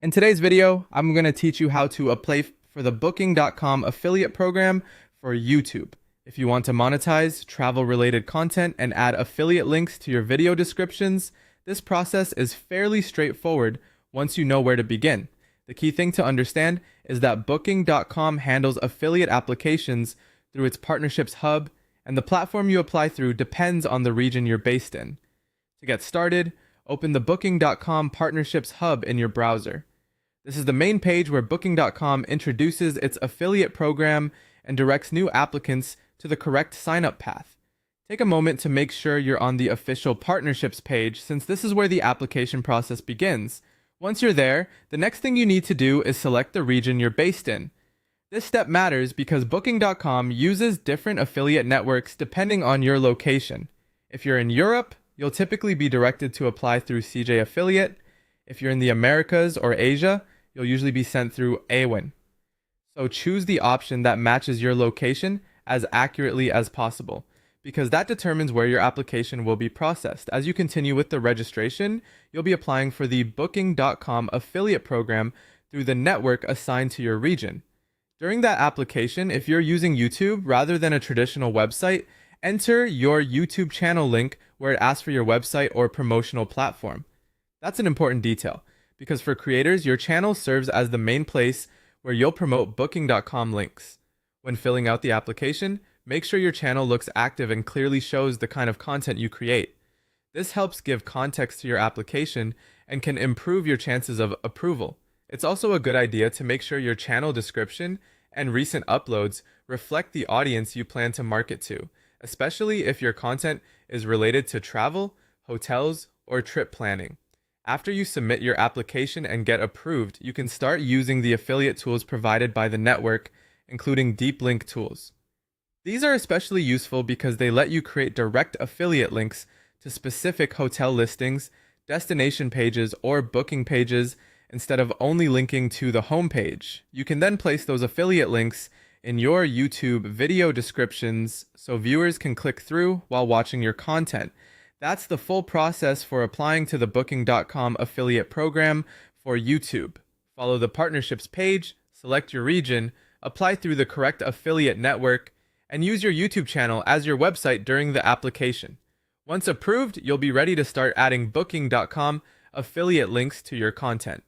In today's video, I'm going to teach you how to apply for the Booking.com affiliate program for YouTube. If you want to monetize travel-related content and add affiliate links to your video descriptions, this process is fairly straightforward once you know where to begin. The key thing to understand is that Booking.com handles affiliate applications through its partnerships hub, and the platform you apply through depends on the region you're based in. To get started, open the Booking.com partnerships hub in your browser. This is the main page where Booking.com introduces its affiliate program and directs new applicants to the correct sign-up path. Take a moment to make sure you're on the official partnerships page, since this is where the application process begins. Once you're there, the next thing you need to do is select the region you're based in. This step matters because Booking.com uses different affiliate networks depending on your location. If you're in Europe, you'll typically be directed to apply through CJ Affiliate. If you're in the Americas or Asia, you'll usually be sent through Awin. So choose the option that matches your location as accurately as possible, because that determines where your application will be processed. As you continue with the registration, you'll be applying for the Booking.com affiliate program through the network assigned to your region. During that application, if you're using YouTube rather than a traditional website, enter your YouTube channel link where it asks for your website or promotional platform. That's an important detail, because for creators, your channel serves as the main place where you'll promote Booking.com links. When filling out the application, make sure your channel looks active and clearly shows the kind of content you create. This helps give context to your application and can improve your chances of approval. It's also a good idea to make sure your channel description and recent uploads reflect the audience you plan to market to, especially if your content is related to travel, hotels, or trip planning. After you submit your application and get approved, you can start using the affiliate tools provided by the network, including deep link tools. These are especially useful because they let you create direct affiliate links to specific hotel listings, destination pages, or booking pages instead of only linking to the homepage. You can then place those affiliate links in your YouTube video descriptions so viewers can click through while watching your content. That's the full process for applying to the Booking.com affiliate program for YouTube. Follow the partnerships page, select your region, apply through the correct affiliate network, and use your YouTube channel as your website during the application. Once approved, you'll be ready to start adding Booking.com affiliate links to your content.